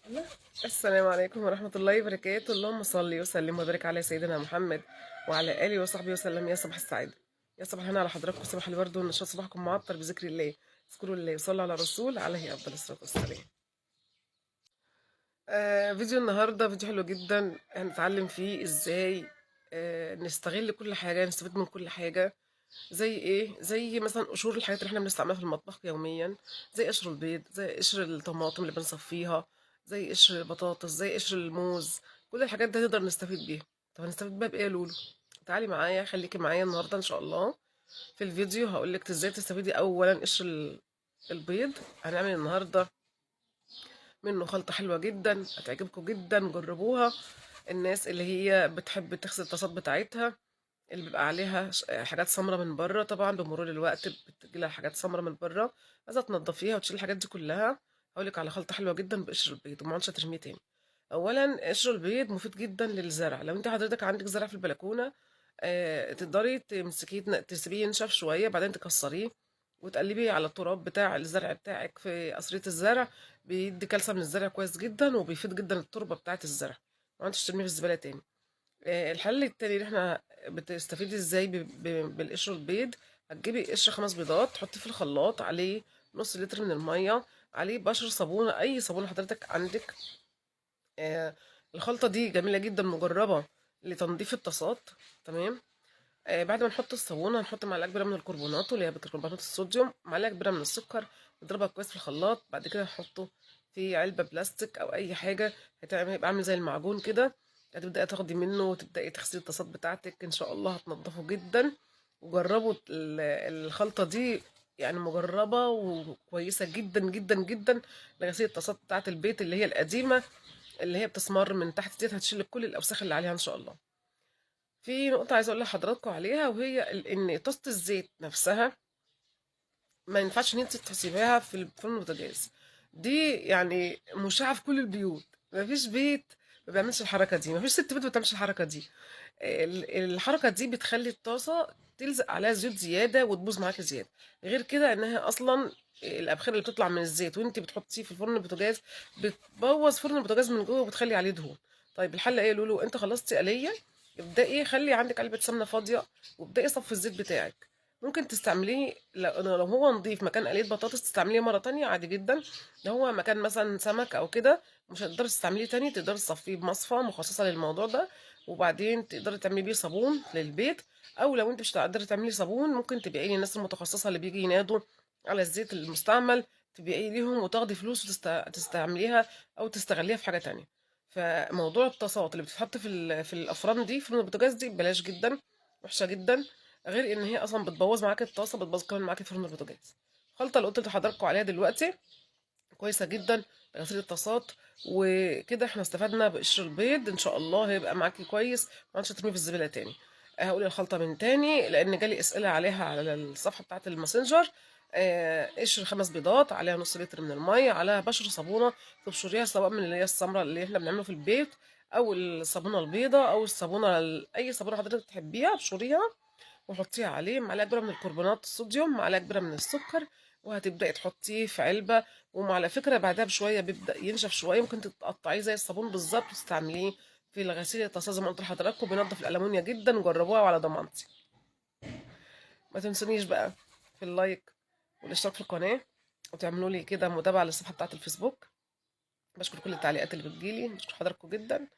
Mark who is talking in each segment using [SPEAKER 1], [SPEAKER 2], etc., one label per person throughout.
[SPEAKER 1] الله. السلام عليكم ورحمة الله وبركاته. اللهم صل وسلم وبارك على سيدنا محمد وعلى آله وصحبه وسلم. يا صباح السعادة، يا صباح الهنا على حضراتكم، صباح الورد والنشاط، صباحكم معطر بذكر الله. اذكروا الله وصلوا على الرسول عليه أفضل الصلاة والسلام. فيديو النهاردة فيديو حلو جدا، هنتعلم فيه ازاي نستغل كل حاجة، نستفيد من كل حاجة. زي ايه؟ زي مثلا قشور الحاجات اللي احنا بنستعملها في المطبخ يوميا، زي قشر البيض، زي قشر الطماطم اللي بنصفيها، زي قشر البطاطس، زي قشر الموز. كل الحاجات دي نقدر نستفيد بيها. طب هنستفيد بيها بايه يا لولو؟ تعالي معايا، خليكي معايا النهارده ان شاء الله. في الفيديو هقولك ازاي تستفيدي. اولا قشر البيض هنعمل النهارده منه خلطة حلوة جدا هتعجبكم جدا، جربوها. الناس اللي هي بتحب تغسل الطاسات بتاعتها اللي بيبقى عليها حاجات سمرة من بره، طبعا بمرور الوقت بتجيلها حاجات سمرة من بره، عايزة تنضفيها وتشيل الحاجات دي كلها. هقولك على خلطة حلوة جدا بقشر البيض وما عادش ترميه تاني. اولا قشر البيض مفيد جدا للزرع. لو انت حضرتك عندك زرع في البلكونة، تقدري تمسكيه تسيبيه ينشف شوية، بعدين تكسريه وتقلبيه على التراب بتاع الزرع بتاعك في قصرية الزرع. بيدي كالسيوم للزرع كويس جدا، وبيفيد جدا التربة بتاعة الزرع. ما عادش ترميه في الزبالة تاني. الحل التاني اللي احنا بتستفيدي ازاي بالقشر البيض. هتجيبي قشر 5 بيضات، تحطيه في الخلاط، عليه نص لتر من المية، عليه بشر صابونة، أي صابونة حضرتك عندك. آه، الخلطة دي جميلة جدا، مجربة لتنظيف الطاسات. تمام. بعد ما نحط الصابونة هنحط معلقة كبيرة من الكربونات، اللي هي بيكربونات الصوديوم، معلقة كبيرة من السكر. نضربها كويس في الخلاط، بعد كده نحطه في علبة بلاستيك أو أي حاجة. هيبقى عامل زي المعجون كده. هتبدأي تاخدي منه وتبدأي تغسلي الطاسات بتاعتك، إن شاء الله هتنضفه جدا. وجربوا الخلطة دي، يعني مجربة وكويسة جدا جدا جدا لغسيل الطاسات بتاعت البيت اللي هي القديمة، اللي هي بتسمر من تحت ديت، هتشيل كل الأوساخ اللي عليها إن شاء الله. في نقطة عايزة أقول لحضراتكم عليها، وهي إن طاسة الزيت نفسها ما ينفعش إن أنت تسيبيها في الفرن البوتاجاز. دي يعني مشاعة في كل البيوت. مفيش بيت ما بيعملش الحركة دي، مفيش ست بيت ما بتعملش الحركة دي. الحركة دي بتخلي الطاسة تلزق عليها زيوت زيادة وتبوظ معاكي زيادة. غير كده إنها أصلا الأبخرة اللي بتطلع من الزيت وأنت بتحطيه في الفرن البوتاجاز بتبوظ فرن البوتاجاز من جوه وبتخلي عليه دهون. طيب الحل إيه يا لولو؟ أنت خلصتي قلية، ابدأي خلي عندك علبة سمنة فاضية، وابدأي صفي الزيت بتاعك. ممكن تستعمليه لو هو نضيف مكان قلية بطاطس تستعمليه مرة تانية عادي جدا. لو هو مكان مثلا سمك أو كده مش هتقدري تستعمليه تاني، تقدري تصفيه بمصفى مخصصة للموضوع ده، وبعدين تقدري تعملي بيه صابون للبيت. او لو انت مش هتقدري تعملي صابون، ممكن تبيعيه للناس المتخصصه اللي بيجي ينادوا على الزيت المستعمل، تبيعيه ليهم وتاخدي فلوس وتستعمليها او تستغليها في حاجه تانية. فموضوع الطاسات اللي بتتحط في الافران دي، فرن البوتاجاز دي بلاش جدا، وحشه جدا. غير ان هي اصلا بتبوظ معاكي الطاسه، بتبوظ كمان معاكي فرن البوتاجاز. الخلطه اللي قلت لحضراتكم عليها دلوقتي كويسة جدا لغسيل الطاسات. وكده احنا استفدنا بقشر البيض، ان شاء الله هيبقى معاكي كويس، ما عادش ترميه في الزبالة تاني. هقول الخلطة من تاني لان جالي اسئلة عليها على الصفحة بتاعة الماسنجر. قشر 5 بيضات، عليها نص لتر من المية، عليها بشر صابونة تبشريها، سواء من اللي هي السمراء اللي احنا بنعمله في البيت، او الصابونة البيضة، او الصابونة اي صابونة حضرتك تحبيها ابشريها وحطيه عليه. معلقه كبيره من الكربونات الصوديوم، معلقه كبيره من السكر، وهتبداي تحطيه في علبه. وعلى فكره بعدها بشويه بيبدا ينشف شويه، ممكن تقطعيه زي الصابون بالظبط وتستعمليه في الغسيل الطاسه زي ما قلت لحضراتكم. بينضف الالمونيا جدا، جربوها وعلى ضمانتي. ما تنسونيش بقى في اللايك والاشتراك في القناه، وتعملوا لي كده متابعه للصفحه بتاعه الفيسبوك. بشكر كل التعليقات اللي بتجيلي، بشكر حضراتكم جدا.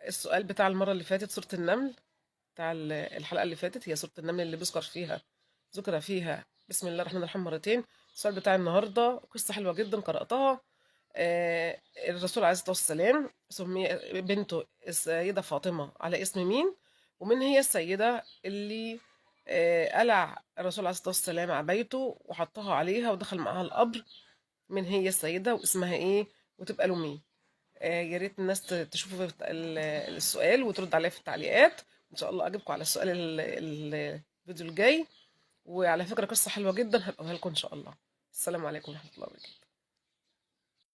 [SPEAKER 1] السؤال بتاع المره اللي فاتت، سوره النمل بتاع الحلقة اللي فاتت، هي سورة النمل اللي ذكر فيها بسم الله الرحمن الرحيم مرتين. السؤال بتاع النهاردة قصة حلوة جدا قرأتها. الرسول عليه الصلاة والسلام سمي بنته السيدة فاطمة على اسم مين؟ ومن هي السيدة اللي قلع الرسول عليه الصلاة والسلام عبايته وحطها عليها ودخل معاها القبر؟ من هي السيدة واسمها ايه وتبقى له مين؟ يا ريت الناس تشوف السؤال وترد عليه في التعليقات. ان شاء الله اجيبكم على السؤال الفيديو الجاي. وعلى فكرة قصة حلوة جدا هبقولها لكم ان شاء الله. السلام عليكم ورحمة الله وبركاته.